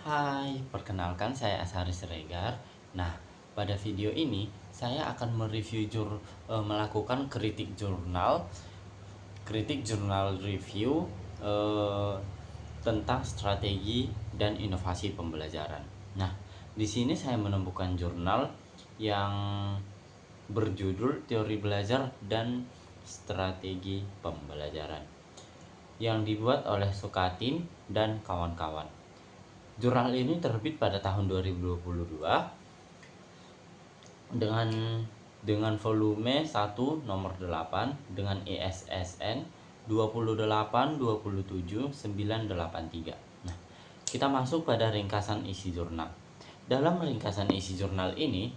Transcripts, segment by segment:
Hai, perkenalkan saya Asharis Siregar. Nah, pada video ini saya akan melakukan kritik jurnal review eh, tentang strategi dan inovasi pembelajaran. Nah, di sini saya menemukan jurnal yang berjudul Teori Belajar dan Strategi Pembelajaran yang dibuat oleh Sukatin dan kawan-kawan. Jurnal ini terbit pada tahun 2022 dengan volume 1 nomor 8 dengan ISSN 2827983. Nah, kita masuk pada ringkasan isi jurnal. Dalam ringkasan isi jurnal ini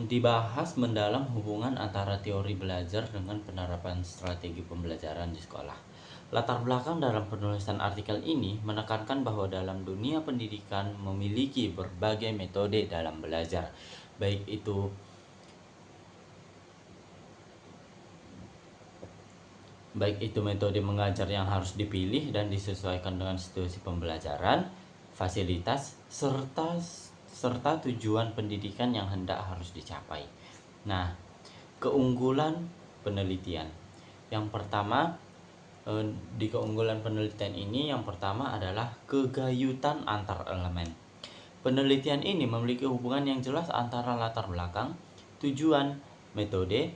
dibahas mendalam hubungan antara teori belajar dengan penerapan strategi pembelajaran di sekolah. Latar belakang dalam penulisan artikel ini menekankan bahwa dalam dunia pendidikan memiliki berbagai metode dalam belajar, baik itu metode mengajar yang harus dipilih dan disesuaikan dengan situasi pembelajaran, fasilitas, serta tujuan pendidikan yang hendak harus dicapai. Nah, keunggulan penelitian. Yang pertama, di keunggulan penelitian ini yang pertama adalah kegayutan antar elemen. Penelitian ini memiliki hubungan yang jelas antara latar belakang, tujuan, metode,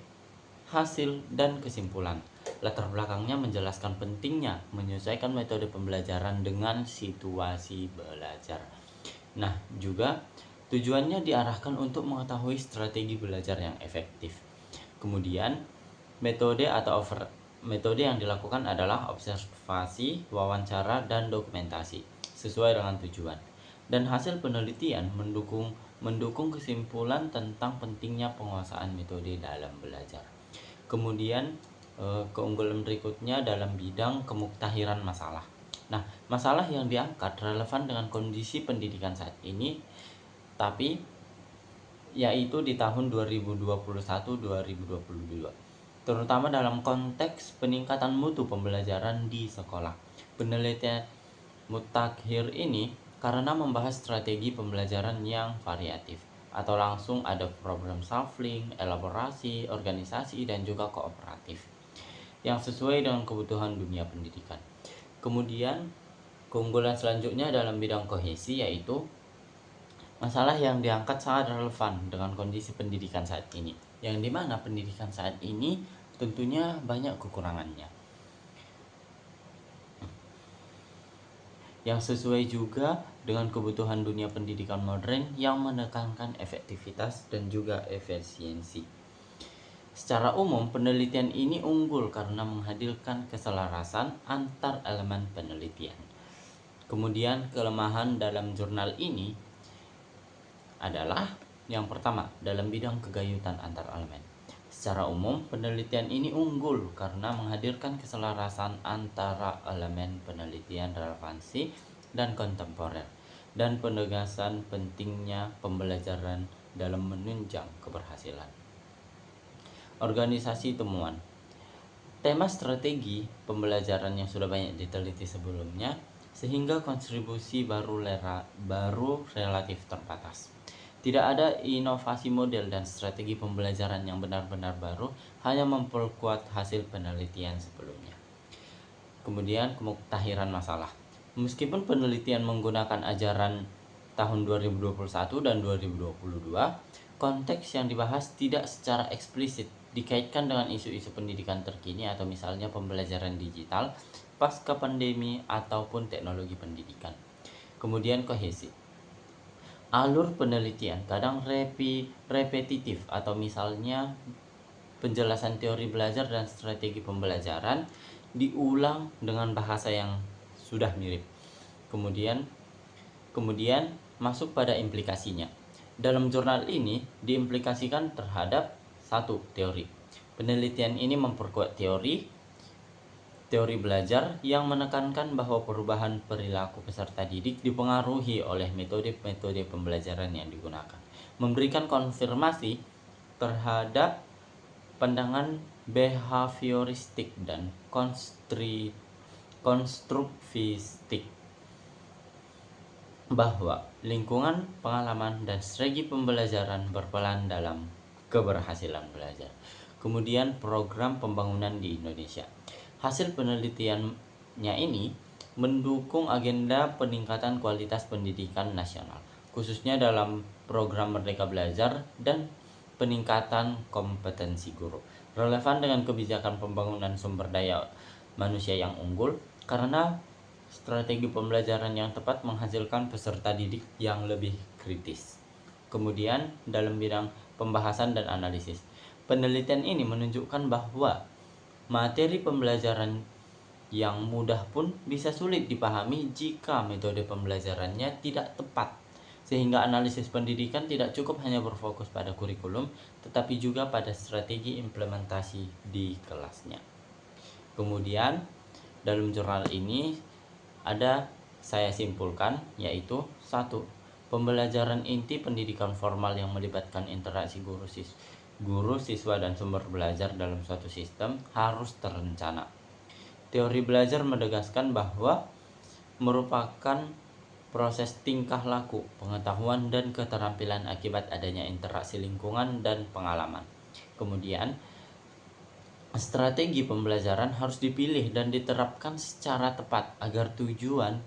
hasil, dan kesimpulan. Latar belakangnya menjelaskan pentingnya menyesuaikan metode pembelajaran dengan situasi belajar. Nah, juga tujuannya diarahkan untuk mengetahui strategi belajar yang efektif. Kemudian, metode yang dilakukan adalah observasi, wawancara, dan dokumentasi sesuai dengan tujuan. Dan hasil penelitian mendukung kesimpulan tentang pentingnya penguasaan metode dalam belajar. Kemudian keunggulan berikutnya dalam bidang kemuktahiran masalah. Nah, masalah yang diangkat relevan dengan kondisi pendidikan saat ini, tapi yaitu di tahun 2021-2022, terutama dalam konteks peningkatan mutu pembelajaran di sekolah. Penelitian mutakhir ini karena membahas strategi pembelajaran yang variatif, atau langsung ada problem solving, elaborasi, organisasi, dan juga kooperatif yang sesuai dengan kebutuhan dunia pendidikan. Kemudian keunggulan selanjutnya dalam bidang kohesi, yaitu masalah yang diangkat sangat relevan dengan kondisi pendidikan saat ini, yang dimana pendidikan saat ini tentunya banyak kekurangannya, yang sesuai juga dengan kebutuhan dunia pendidikan modern yang menekankan efektivitas dan juga efisiensi. Secara umum, penelitian ini unggul karena menghadirkan keselarasan antar elemen penelitian. Kemudian kelemahan dalam jurnal ini adalah yang pertama, dalam bidang kegayutan antar elemen. Secara umum, penelitian ini unggul karena menghadirkan keselarasan antara elemen penelitian relevansi dan kontemporer, dan penegasan pentingnya pembelajaran dalam menunjang keberhasilan. Organisasi temuan. Tema strategi pembelajaran yang sudah banyak diteliti sebelumnya, sehingga kontribusi baru relatif terbatas. Tidak ada inovasi model dan strategi pembelajaran yang benar-benar baru, hanya memperkuat hasil penelitian sebelumnya. Kemudian kemuktahiran masalah. Meskipun penelitian menggunakan ajaran tahun 2021 dan 2022, konteks yang dibahas tidak secara eksplisit dikaitkan dengan isu-isu pendidikan terkini, atau misalnya pembelajaran digital, pasca pandemi, ataupun teknologi pendidikan. Kemudian kohesi. Alur penelitian kadang repetitif, atau misalnya penjelasan teori belajar dan strategi pembelajaran diulang dengan bahasa yang sudah mirip. Kemudian masuk pada implikasinya. Dalam jurnal ini diimplikasikan terhadap satu teori. Penelitian ini memperkuat teori belajar yang menekankan bahwa perubahan perilaku peserta didik dipengaruhi oleh metode-metode pembelajaran yang digunakan, memberikan konfirmasi terhadap pandangan behavioristik dan konstruktivistik, bahwa lingkungan, pengalaman, dan strategi pembelajaran berperan dalam keberhasilan belajar. Kemudian program pembangunan di Indonesia. Hasil penelitiannya ini mendukung agenda peningkatan kualitas pendidikan nasional, khususnya dalam program Merdeka Belajar dan peningkatan kompetensi guru. Relevan dengan kebijakan pembangunan sumber daya manusia yang unggul, karena strategi pembelajaran yang tepat menghasilkan peserta didik yang lebih kritis. Kemudian dalam bidang pembahasan dan analisis, penelitian ini menunjukkan bahwa materi pembelajaran yang mudah pun bisa sulit dipahami jika metode pembelajarannya tidak tepat, sehingga analisis pendidikan tidak cukup hanya berfokus pada kurikulum, tetapi juga pada strategi implementasi di kelasnya. Kemudian dalam jurnal ini saya simpulkan, yaitu 1. Pembelajaran inti pendidikan formal yang melibatkan interaksi guru, siswa, dan sumber belajar dalam suatu sistem harus terencana. Teori belajar menegaskan bahwa merupakan proses tingkah laku, pengetahuan, dan keterampilan akibat adanya interaksi lingkungan dan pengalaman. Kemudian, strategi pembelajaran harus dipilih dan diterapkan secara tepat agar tujuan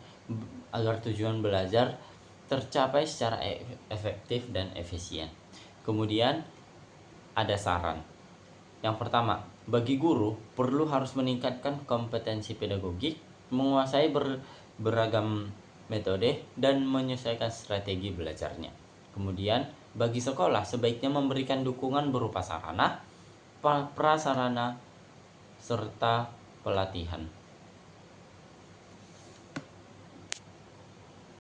belajar tercapai secara efektif dan efisien. Kemudian ada saran. Yang pertama, bagi guru harus meningkatkan kompetensi pedagogik, menguasai beragam metode, dan menyesuaikan strategi belajarnya. Kemudian bagi sekolah sebaiknya memberikan dukungan berupa sarana, prasarana, serta pelatihan